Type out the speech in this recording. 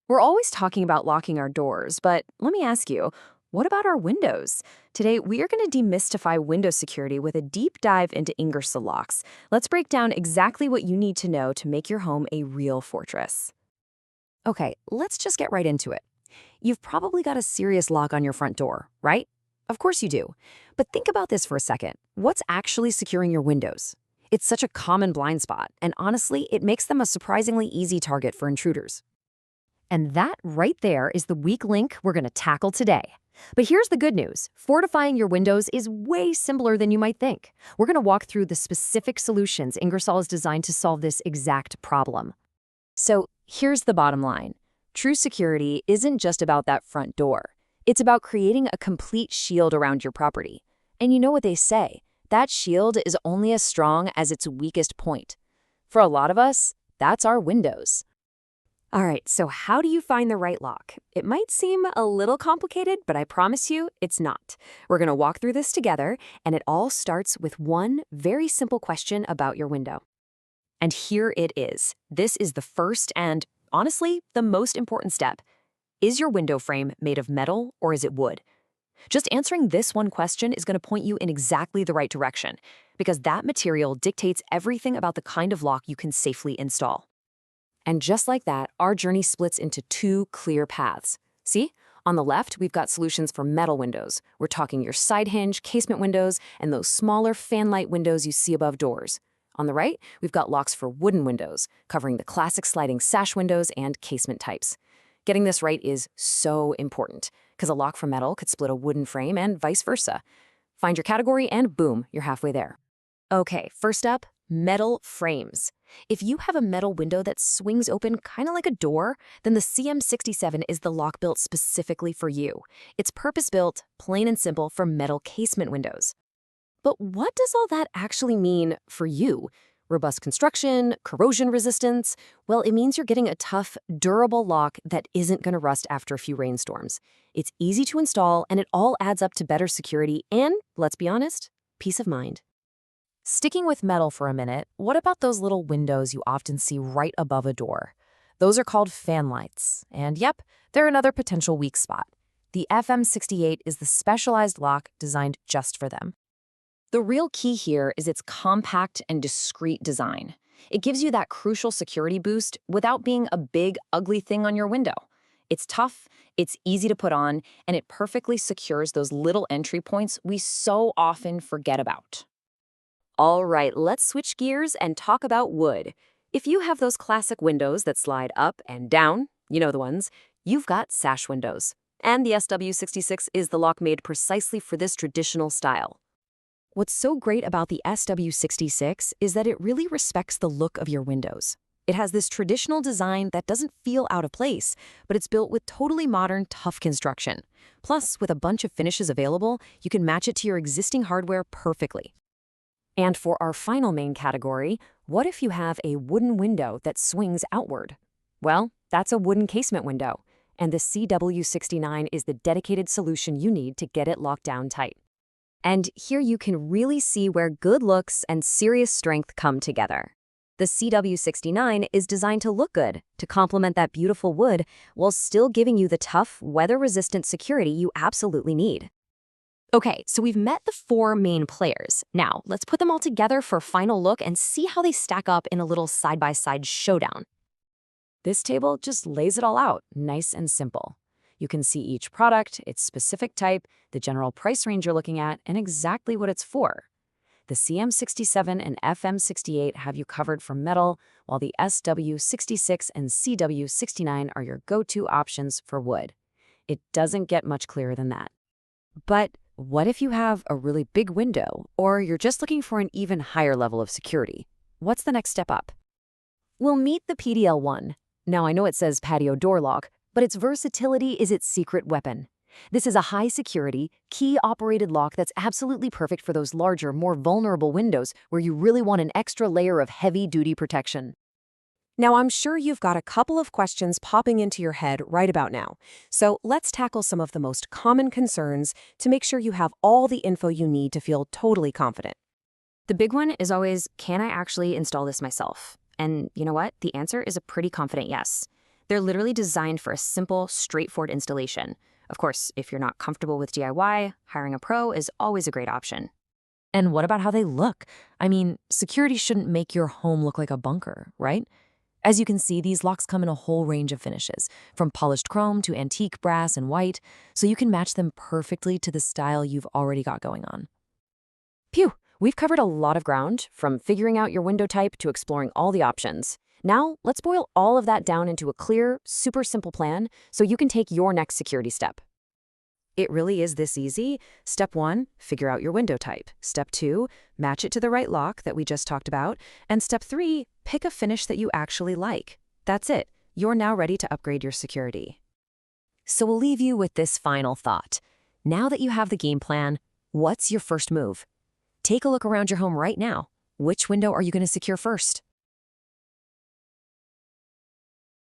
We're always talking about locking our doors, but let me ask you, what about our windows? Today, we are going to demystify window security with a deep dive into Ingersoll locks. Let's break down exactly what you need to know to make your home a real fortress. Okay, let's just get right into it. You've probably got a serious lock on your front door, right? Of course you do. But think about this for a second. What's actually securing your windows? It's such a common blind spot, and honestly, it makes them a surprisingly easy target for intruders. And that right there is the weak link we're going to tackle today. But here's the good news. Fortifying your windows is way simpler than you might think. We're going to walk through the specific solutions Ingersoll is designed to solve this exact problem. So here's the bottom line. True security isn't just about that front door. It's about creating a complete shield around your property. And you know what they say, that shield is only as strong as its weakest point. For a lot of us, that's our windows. All right, so how do you find the right lock? It might seem a little complicated, but I promise you it's not. We're going to walk through this together, and it all starts with one very simple question about your window. And here it is. This is the first and, honestly, the most important step. Is your window frame made of metal or is it wood? Just answering this one question is going to point you in exactly the right direction, because that material dictates everything about the kind of lock you can safely install. And just like that, our journey splits into two clear paths. See? On the left, we've got solutions for metal windows. We're talking your side hinge, casement windows, and those smaller fanlight windows you see above doors. On the right, we've got locks for wooden windows, covering the classic sliding sash windows and casement types. Getting this right is so important, because a lock for metal could split a wooden frame and vice versa. Find your category and boom, you're halfway there. Okay, first up, metal frames. If you have a metal window that swings open kind of like a door, then the CM67 is the lock built specifically for you. It's purpose-built, plain and simple, for metal casement windows. But what does all that actually mean for you? Robust construction, corrosion resistance? Well, it means you're getting a tough, durable lock that isn't going to rust after a few rainstorms. It's easy to install, and it all adds up to better security and, let's be honest, peace of mind. Sticking with metal for a minute, what about those little windows you often see right above a door? Those are called fanlights. And yep, they're another potential weak spot. The FM68 is the specialized lock designed just for them. The real key here is its compact and discreet design. It gives you that crucial security boost without being a big, ugly thing on your window. It's tough, it's easy to put on, and it perfectly secures those little entry points we so often forget about. All right, let's switch gears and talk about wood. If you have those classic windows that slide up and down, you know the ones, you've got sash windows. And the SW66 is the lock made precisely for this traditional style. What's so great about the SW66 is that it really respects the look of your windows. It has this traditional design that doesn't feel out of place, but it's built with totally modern, tough construction. Plus, with a bunch of finishes available, you can match it to your existing hardware perfectly. And for our final main category, what if you have a wooden window that swings outward? Well, that's a wooden casement window, and the CW69 is the dedicated solution you need to get it locked down tight. And here you can really see where good looks and serious strength come together. The CW69 is designed to look good, to complement that beautiful wood, while still giving you the tough, weather-resistant security you absolutely need. Okay, so we've met the four main players. Now, let's put them all together for a final look and see how they stack up in a little side-by-side showdown. This table just lays it all out, nice and simple. You can see each product, its specific type, the general price range you're looking at, and exactly what it's for. The CM67 and FM68 have you covered for metal, while the SW66 and CW69 are your go-to options for wood. It doesn't get much clearer than that. But what if you have a really big window, or you're just looking for an even higher level of security? What's the next step up? We'll meet the PDL1. Now, I know it says patio door lock, but its versatility is its secret weapon. This is a high-security, key-operated lock that's absolutely perfect for those larger, more vulnerable windows where you really want an extra layer of heavy-duty protection. Now, I'm sure you've got a couple of questions popping into your head right about now. So let's tackle some of the most common concerns to make sure you have all the info you need to feel totally confident. The big one is always, can I actually install this myself? And you know what? The answer is a pretty confident yes. They're literally designed for a simple, straightforward installation. Of course, if you're not comfortable with DIY, hiring a pro is always a great option. And what about how they look? I mean, security shouldn't make your home look like a bunker, right? As you can see, these locks come in a whole range of finishes, from polished chrome to antique brass and white, so you can match them perfectly to the style you've already got going on. Phew, we've covered a lot of ground, from figuring out your window type to exploring all the options. Now, let's boil all of that down into a clear, super simple plan so you can take your next security step. It really is this easy. Step 1, figure out your window type. Step 2, match it to the right lock that we just talked about. And Step 3, pick a finish that you actually like. That's it. You're now ready to upgrade your security. So we'll leave you with this final thought. Now that you have the game plan, what's your first move? Take a look around your home right now. Which window are you going to secure first?